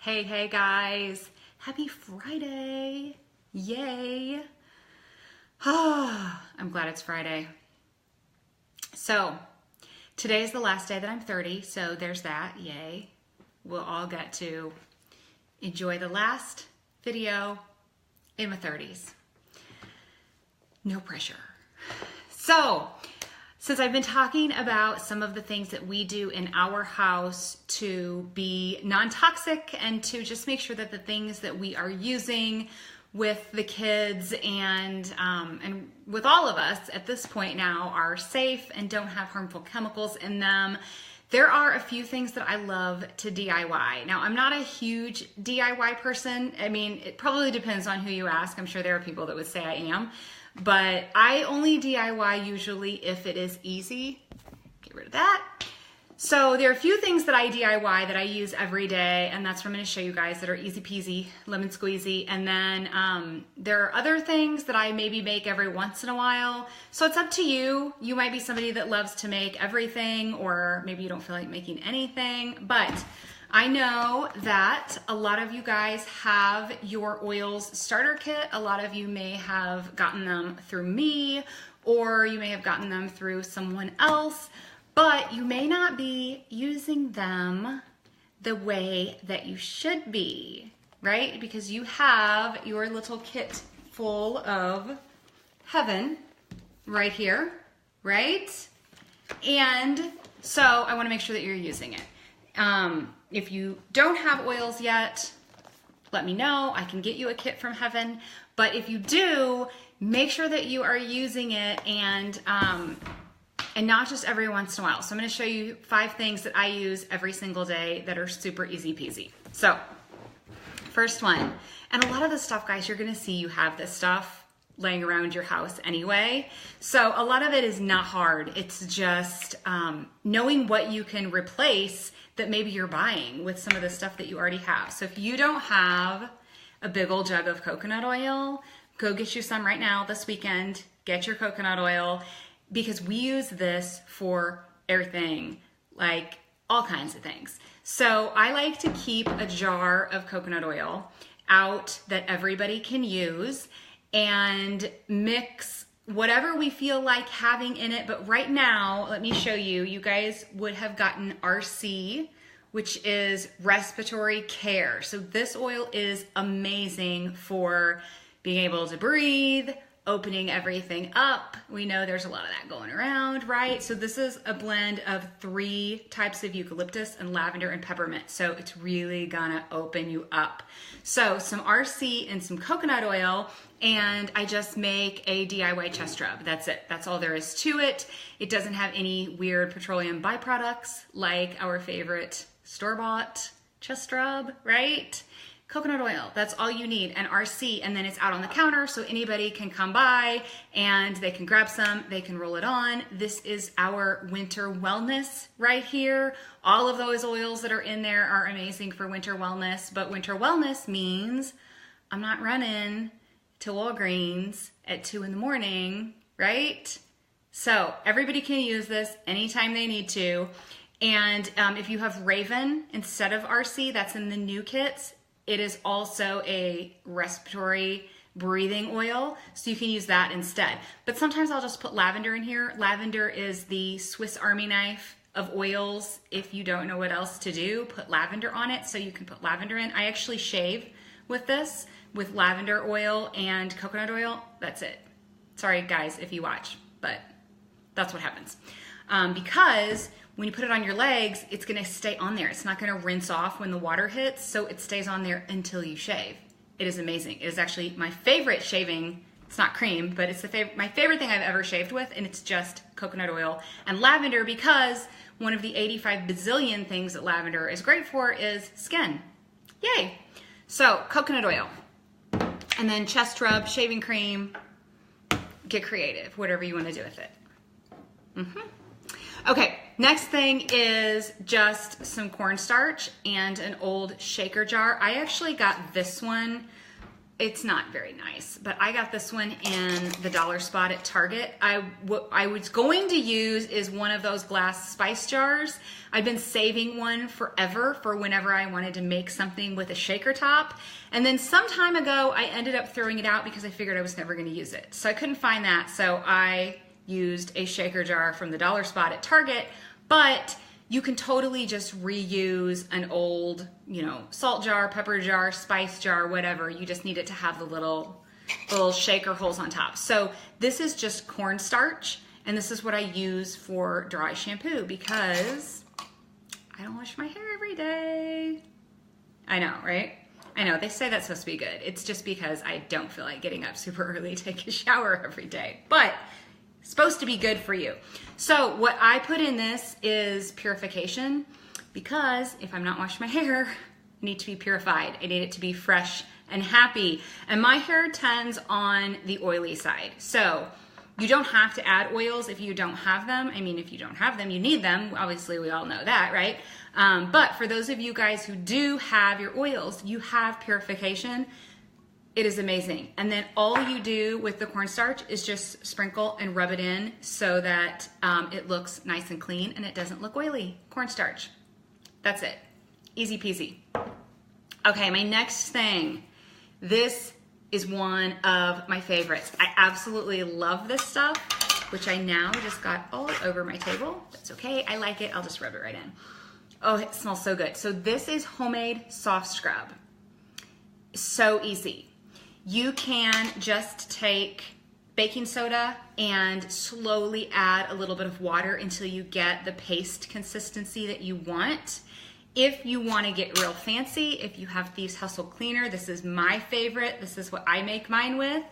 Hey guys, happy Friday. Yay. I'm glad it's Friday. So today is the last day that I'm 30, so there's that, yay. We'll all get to enjoy the last video in my 30s. No pressure. So, since I've been talking about some of the things that we do in our house to be non-toxic and to just make sure that the things that we are using with the kids and with all of us at this point now are safe and don't have harmful chemicals in them, there are a few things that I love to DIY. Now, I'm not a huge DIY person. I mean, it probably depends on who you ask. I'm sure there are people that would say I am. But I only DIY usually if it is easy. Get rid of that. So there are a few things that I DIY that I use every day, and that's what I'm going to show you guys that are easy peasy, lemon squeezy. And then there are other things that I maybe make every once in a while. So it's up to you. You might be somebody that loves to make everything, or maybe you don't feel like making anything. But I know that a lot of you guys have your oils starter kit. A lot of you may have gotten them through me, or you may have gotten them through someone else, but you may not be using them the way that you should be, right? Because you have your little kit full of heaven right here, right? And so I want to make sure that you're using it. If you don't have oils yet, let me know. I can get you a kit from heaven. But if you do, make sure that you are using it and not just every once in a while. So I'm going to show you 5 things that I use every single day that are super easy peasy. So first one, and a lot of the stuff, guys, you're going to see you have this stuff laying around your house anyway. So a lot of it is not hard. It's just knowing what you can replace that maybe you're buying with some of the stuff that you already have. So if you don't have a big old jug of coconut oil, go get you some right now this weekend. Get your coconut oil, because we use this for everything, like all kinds of things. So I like to keep a jar of coconut oil out that everybody can use and mix whatever we feel like having in it. But right now, let me show you, you guys would have gotten RC, which is respiratory care. So this oil is amazing for being able to breathe, opening everything up. We know there's a lot of that going around, right? So this is a blend of 3 types of eucalyptus and lavender and peppermint. So it's really gonna open you up. So some RC and some coconut oil, and I just make a DIY chest rub. That's it. That's all there is to it. It doesn't have any weird petroleum byproducts like our favorite store-bought chest rub, right? Coconut oil, that's all you need, and RC, and then it's out on the counter so anybody can come by and they can grab some, they can roll it on. This is our winter wellness right here. All of those oils that are in there are amazing for winter wellness, but winter wellness means I'm not running to Walgreens at 2 in the morning, right? So everybody can use this anytime they need to. And if you have Raven instead of RC, that's in the new kits. It is also a respiratory breathing oil, so you can use that instead. But sometimes I'll just put lavender in here. Lavender is the Swiss Army knife of oils. If you don't know what else to do, put lavender on it, so you can put lavender in. I actually shave with this, with lavender oil and coconut oil. That's it. Sorry, guys, if you watch, but that's what happens. Because when you put it on your legs, it's gonna stay on there. It's not gonna rinse off when the water hits, so it stays on there until you shave. It is amazing. It is actually my favorite shaving. It's not cream, but it's my favorite thing I've ever shaved with, and it's just coconut oil and lavender, because one of the 85 bazillion things that lavender is great for is skin. Yay. So coconut oil, and then chest rub, shaving cream, get creative, whatever you wanna do with it. Okay, next thing is just some cornstarch and an old shaker jar. I actually got this one it's not very nice, but I got this one in the dollar spot at Target. What I was going to use is one of those glass spice jars. I've been saving one forever for whenever I wanted to make something with a shaker top. And then some time ago, I ended up throwing it out because I figured I was never going to use it. So I couldn't find that. So I used a shaker jar from the dollar spot at Target, but you can totally just reuse an old, salt jar, pepper jar, spice jar, whatever. You just need it to have the little shaker holes on top. So this is just cornstarch, and this is what I use for dry shampoo because I don't wash my hair every day. I know, right? I know, they say that's supposed to be good. It's just because I don't feel like getting up super early to take a shower every day. But supposed to be good for you. So what I put in this is purification because if I'm not washing my hair, I need to be purified. I need it to be fresh and happy. And my hair tends on the oily side. So you don't have to add oils if you don't have them. I mean, if you don't have them, you need them. Obviously, we all know that, right? But for those of you guys who do have your oils, you have purification. It is amazing. And then all you do with the cornstarch is just sprinkle and rub it in so that it looks nice and clean and it doesn't look oily. Cornstarch. That's it. Easy peasy. Okay, my next thing. This is one of my favorites. I absolutely love this stuff, which I now just got all over my table. That's okay. I like it. I'll just rub it right in. Oh, it smells so good. So this is homemade soft scrub. So easy. You can just take baking soda and slowly add a little bit of water until you get the paste consistency that you want. If you want to get real fancy, if you have Thieves Household Cleaner, this is my favorite. This is what I make mine with.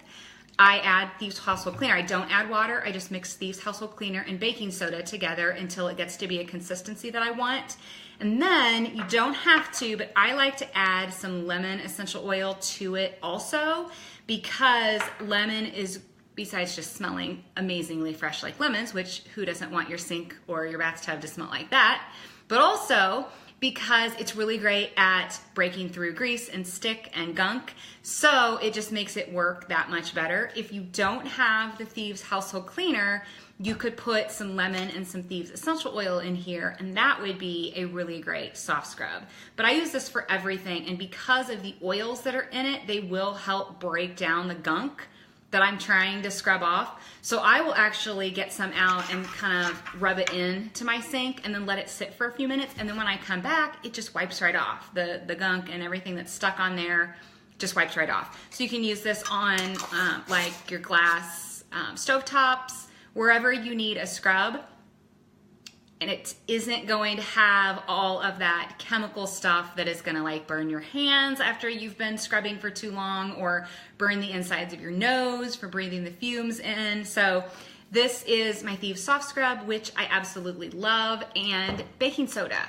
I add Thieves Household Cleaner. I don't add water. I just mix Thieves Household Cleaner and baking soda together until it gets to be a consistency that I want. And then you don't have to, but I like to add some lemon essential oil to it also because lemon is, besides just smelling amazingly fresh like lemons, which who doesn't want your sink or your bathtub to smell like that, but also because it's really great at breaking through grease and stick and gunk. So it just makes it work that much better. If you don't have the Thieves Household Cleaner, you could put some lemon and some Thieves essential oil in here, and that would be a really great soft scrub. But I use this for everything, and because of the oils that are in it, they will help break down the gunk that I'm trying to scrub off. So I will actually get some out and kind of rub it in to my sink and then let it sit for a few minutes. And then when I come back, it just wipes right off. The gunk and everything that's stuck on there just wipes right off. So you can use this on like your glass stovetops, wherever you need a scrub. And it isn't going to have all of that chemical stuff that is gonna like burn your hands after you've been scrubbing for too long or burn the insides of your nose for breathing the fumes in. So this is my Thieves Soft Scrub, which I absolutely love, and baking soda.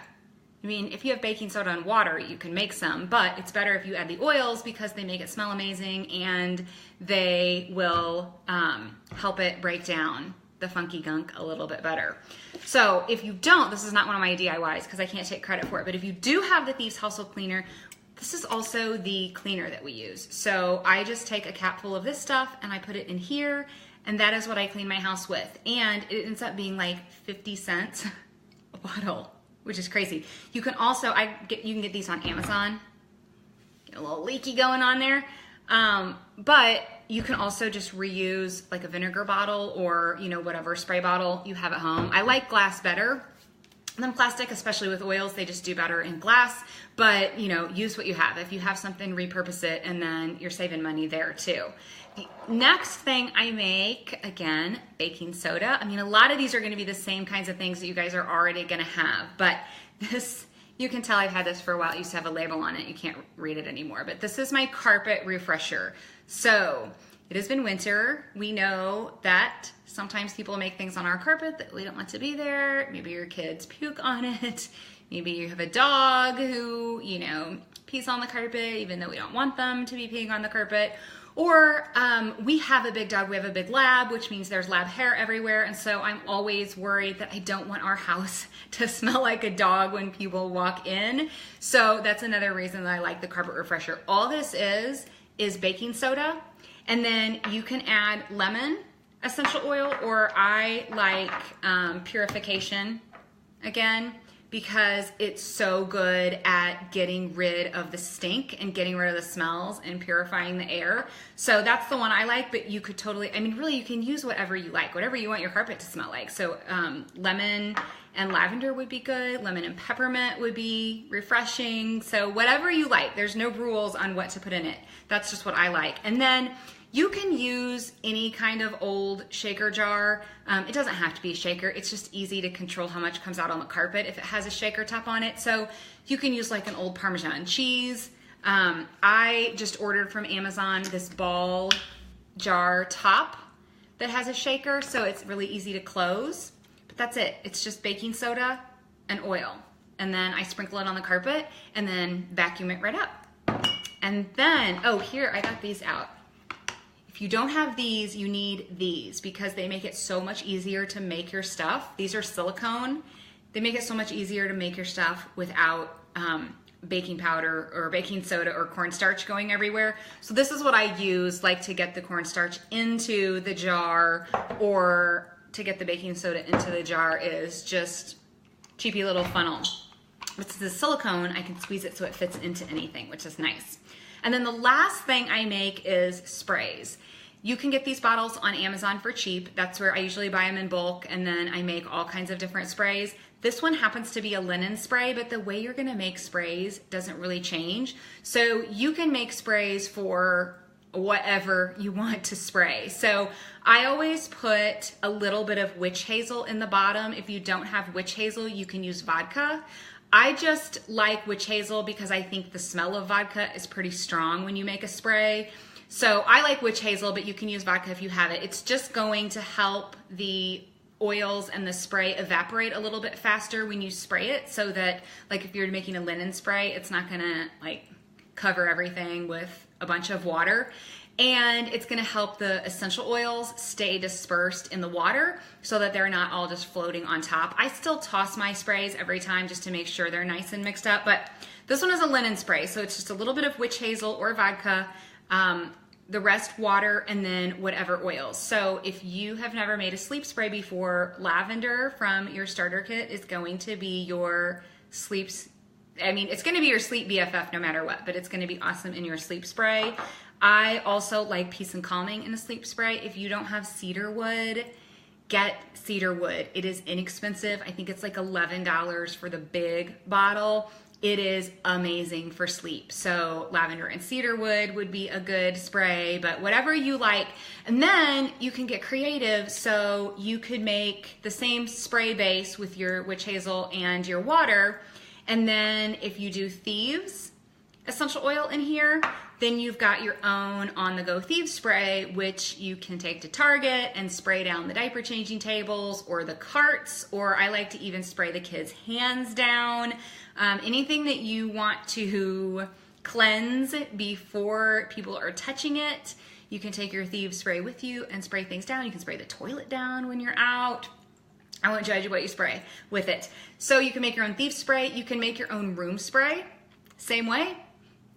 I mean, if you have baking soda and water, you can make some, but it's better if you add the oils because they make it smell amazing and they will help it break down the funky gunk a little bit better. So if you don't, this is not one of my DIYs because I can't take credit for it, but if you do have the Thieves Household Cleaner, this is also the cleaner that we use. So I just take a capful of this stuff and I put it in here, and that is what I clean my house with. And it ends up being like 50 cents a bottle, which is crazy. You can also, you can get these on Amazon. Get a little leaky going on there. But you can also just reuse like a vinegar bottle or, whatever spray bottle you have at home. I like glass better than plastic, especially with oils. They just do better in glass, but use what you have. If you have something, repurpose it, and then you're saving money there too. The next thing I make, again, baking soda. I mean, a lot of these are gonna be the same kinds of things that you guys are already gonna have, but this, you can tell I've had this for a while. It used to have a label on it. You can't read it anymore, but this is my carpet refresher. So it has been winter. We know that sometimes people make things on our carpet that we don't want to be there. Maybe your kids puke on it. Maybe you have a dog who, pees on the carpet even though we don't want them to be peeing on the carpet. Or we have a big dog, we have a big lab, which means there's lab hair everywhere. And so I'm always worried that I don't want our house to smell like a dog when people walk in. So that's another reason that I like the carpet refresher. All this is is baking soda. And then you can add lemon essential oil, or I like purification again, because it's so good at getting rid of the stink and getting rid of the smells and purifying the air. So that's the one I like, but you could totally, I mean, really you can use whatever you like, whatever you want your carpet to smell like. So lemon and lavender would be good. Lemon and peppermint would be refreshing. So whatever you like, there's no rules on what to put in it. That's just what I like. And then you can use any kind of old shaker jar. It doesn't have to be a shaker. It's just easy to control how much comes out on the carpet if it has a shaker top on it. So you can use like an old Parmesan cheese. I just ordered from Amazon this ball jar top that has a shaker, so it's really easy to close. But that's it. It's just baking soda and oil. And then I sprinkle it on the carpet and then vacuum it right up. And then, oh, here, I got these out. If you don't have these, you need these because they make it so much easier to make your stuff. These are silicone. They make it so much easier to make your stuff without baking powder or baking soda or cornstarch going everywhere. So this is what I use, like to get the cornstarch into the jar or to get the baking soda into the jar, is just cheapy little funnel. It's the silicone, I can squeeze it so it fits into anything, which is nice. And then the last thing I make is sprays. You can get these bottles on Amazon for cheap. That's where I usually buy them in bulk, and then I make all kinds of different sprays. This one happens to be a linen spray, but the way you're gonna make sprays doesn't really change. So you can make sprays for whatever you want to spray. So I always put a little bit of witch hazel in the bottom. If you don't have witch hazel, you can use vodka. I just like witch hazel because I think the smell of vodka is pretty strong when you make a spray. So I like witch hazel, but you can use vodka if you have it. It's just going to help the oils and the spray evaporate a little bit faster when you spray it, so that like if you're making a linen spray, it's not gonna like cover everything with a bunch of water. And it's gonna help the essential oils stay dispersed in the water so that they're not all just floating on top. I still toss my sprays every time just to make sure they're nice and mixed up, but this one is a linen spray, so it's just a little bit of witch hazel or vodka, the rest water, and then whatever oils. So if you have never made a sleep spray before, lavender from your starter kit is going to be your it's gonna be your sleep BFF no matter what, but it's gonna be awesome in your sleep spray. I also like peace and calming in a sleep spray. If you don't have cedar wood, get cedar wood. It is inexpensive. I think it's like $11 for the big bottle. It is amazing for sleep. So lavender and cedar wood would be a good spray, but whatever you like. And then you can get creative. So you could make the same spray base with your witch hazel and your water. And then if you do Thieves essential oil in here, then you've got your own on-the-go Thieves spray, which you can take to Target and spray down the diaper changing tables or the carts, or I like to even spray the kids' hands down. Anything that you want to cleanse before people are touching it, you can take your Thieves spray with you and spray things down. You can spray the toilet down when you're out. I won't judge you what you spray with it. So you can make your own Thieves spray. You can make your own room spray. Same way.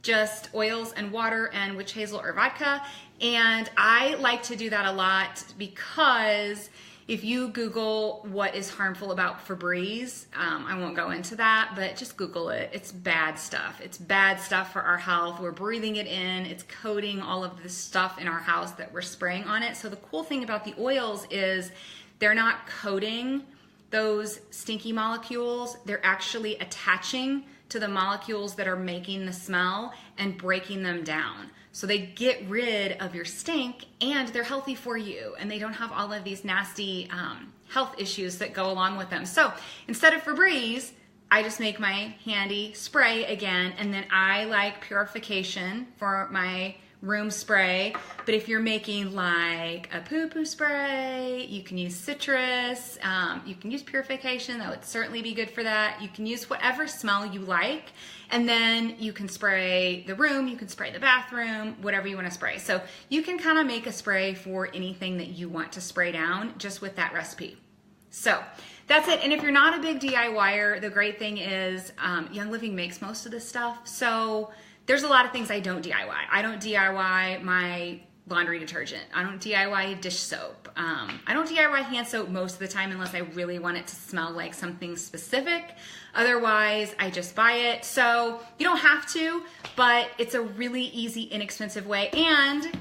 Just oils and water and witch hazel or vodka. And I like to do that a lot because if you Google what is harmful about Febreze, I won't go into that, but just Google it. It's bad stuff. It's bad stuff for our health. We're breathing it in. It's coating all of this stuff in our house that we're spraying on it. So the cool thing about the oils is they're not coating those stinky molecules. They're actually attaching to the molecules that are making the smell and breaking them down. So they get rid of your stink and they're healthy for you and they don't have all of these nasty health issues that go along with them. So instead of Febreze, I just make my handy spray again, and then I like purification for my room spray. But if you're making like a poo-poo spray, you can use citrus, you can use purification, that would certainly be good for that. You can use whatever smell you like, and then you can spray the room, you can spray the bathroom, whatever you want to spray. So you can kind of make a spray for anything that you want to spray down just with that recipe. So that's it. And if you're not a big DIYer, the great thing is Young Living makes most of this stuff. So there's a lot of things I don't DIY. I don't DIY my laundry detergent. I don't DIY dish soap. I don't DIY hand soap most of the time unless I really want it to smell like something specific. Otherwise, I just buy it. So you don't have to, but it's a really easy, inexpensive way. And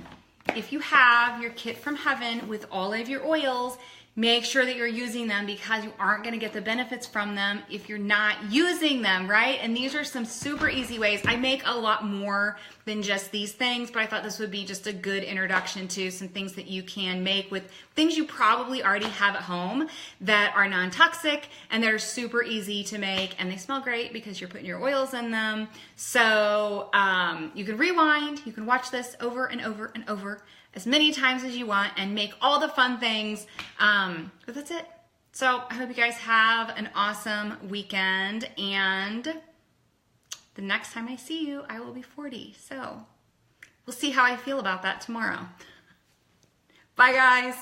if you have your kit from heaven with all of your oils, make sure that you're using them, because you aren't going to get the benefits from them if you're not using them, right? And these are some super easy ways. I make a lot more than just these things, but I thought this would be just a good introduction to some things that you can make with things you probably already have at home that are non-toxic, and they're super easy to make, and they smell great because you're putting your oils in them. So you can rewind, you can watch this over and over and over as many times as you want and make all the fun things. But that's it. So I hope you guys have an awesome weekend, and the next time I see you, I will be 40. So we'll see how I feel about that tomorrow. Bye, guys.